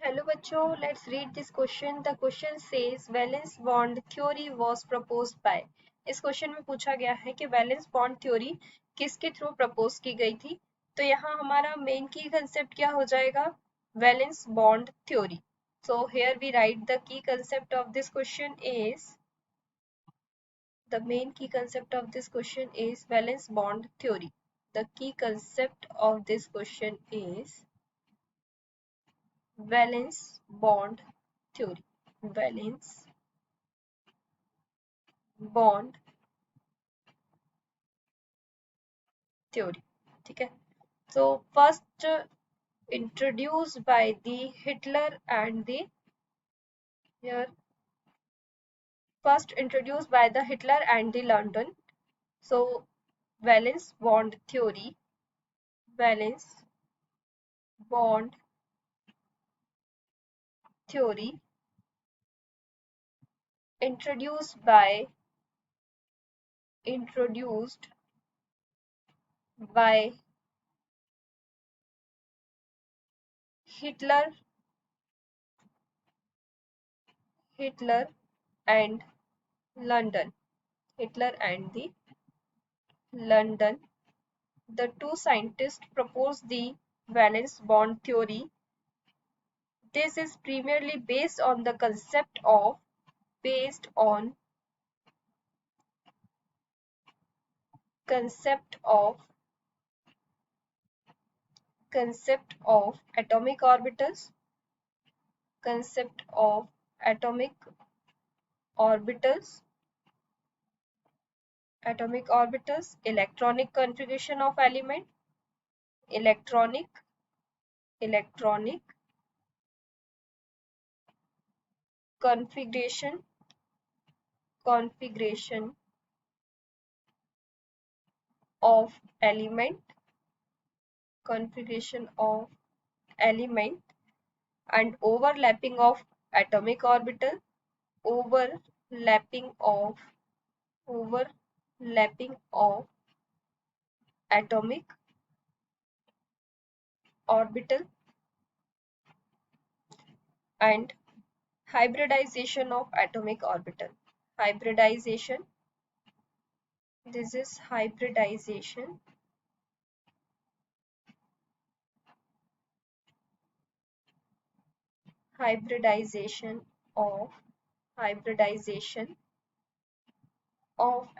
Hello बच्चों, let's read this question. The question says valence bond theory was proposed by. इस question में पूछा गया है कि वैलेंस बॉन्ड थ्योरी किसके थ्रू प्रपोज की गई थी। तो यहाँ हमारा मेन की कंसेप्ट क्या हो जाएगा, valence bond theory. So here we write the key concept of this question is, the main key concept of this question is valence bond theory. The key concept of this question is valence bond theory. Valence bond theory. ठीक है. So first introduced by the Hitler and the here first introduced by the Hitler and the London. So valence bond theory, valence bond theory introduced by Hitler and London. Hitler and the London. The two scientists proposed the valence bond theory. This is primarily based on the concept of atomic orbitals, electronic configuration of element, electronic configuration of element, and overlapping of atomic orbital, overlapping of atomic orbital, and hybridization of atomic orbital. Hybridization, this is hybridization of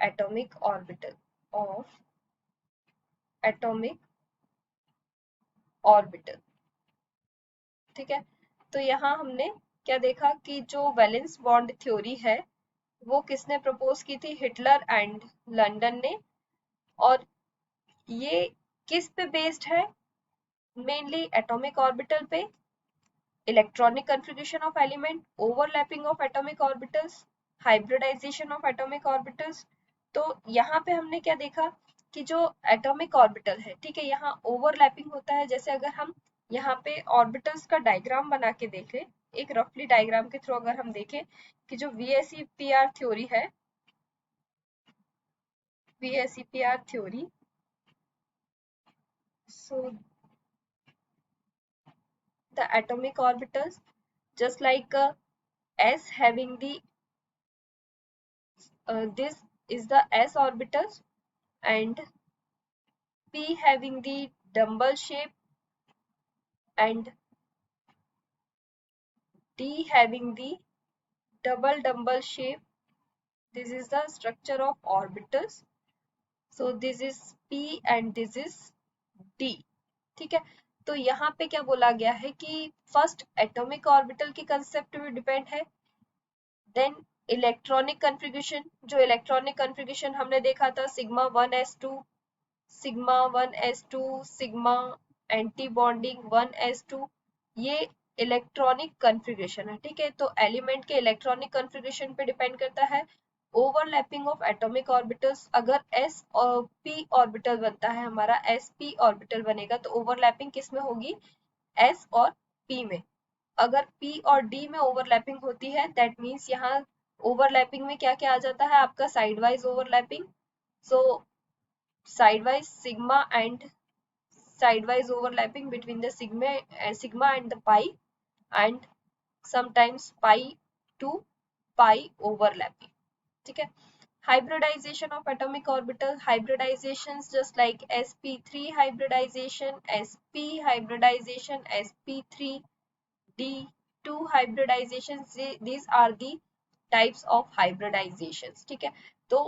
atomic orbital, ठीक है. तो यहाँ हमने क्या देखा कि जो valence bond theory है वो किसने प्रपोज की थी, हिटलर एंड लंदन ने. और ये किस पे बेस्ड है, मेनली एटॉमिक ऑर्बिटल पे, electronic configuration of element, overlapping of atomic orbitals, hybridization of atomic orbitals. तो यहाँ पे हमने क्या देखा कि जो एटॉमिक ऑर्बिटल है, ठीक है, यहाँ ओवरलैपिंग होता है. जैसे अगर हम यहाँ पे ऑर्बिटल्स का डायग्राम बना के देखें, एक रफली डायग्राम के थ्रू अगर हम देखें कि जो VSEPR थ्योरी है, VSEPR theory, so the atomic orbitals, just like S having the this is the S orbitals, and P having the dumbbell shape, and D having the double dumbbell shape. This is the structure of orbitals. So this is P and this is D. ठीक है. तो यहाँ पे क्या बोला गया है कि फर्स्ट एटॉमिक ऑर्बिटल की कंसेप्ट भी डिपेंड है, देन इलेक्ट्रॉनिक कन्फिगरेशन, जो इलेक्ट्रॉनिक कन्फिगरेशन हमने देखा था sigma 1s2, sigma anti bonding 1s2, ये इलेक्ट्रॉनिक कन्फिगरेशन है. ठीक है. तो एलिमेंट के इलेक्ट्रॉनिक कन्फिगरेशन पे डिपेंड करता है. ओवरलैपिंग ऑफ एटॉमिक ऑर्बिटल्स, अगर s और p ऑर्बिटल बनता है हमारा, sp ऑर्बिटल बनेगा तो ओवरलैपिंग किस में होगी, s और p में. अगर p और d में ओवरलैपिंग होती है, दैट मीन्स यहाँ ओवरलैपिंग में क्या क्या आ जाता है आपका, side wise overlapping. So sidewise sigma and sidewise overlapping between the sigma and the pi. and sometimes pi to pi overlapping. ठीक है. Hybridization of atomic orbital, hybridizations just like sp3 hybridization, sp hybridization, sp3 d2 hybridizations, these are the types of hybridizations. ठीक है. तो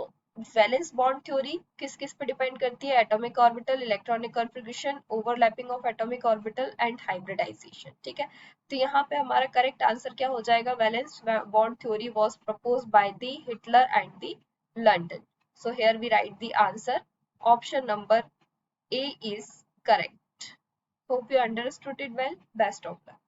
valence bond theory किस किस पे depend करती है? Atomic orbital, electronic configuration, overlapping of atomic orbital and hybridization. ठीक है. तो यहाँ पे हमारा करेक्ट आंसर क्या हो जाएगा? Valence bond theory was proposed by the Hitler and the London. So here we write the answer. Option number A is correct. Hope you understood it well. Best of luck.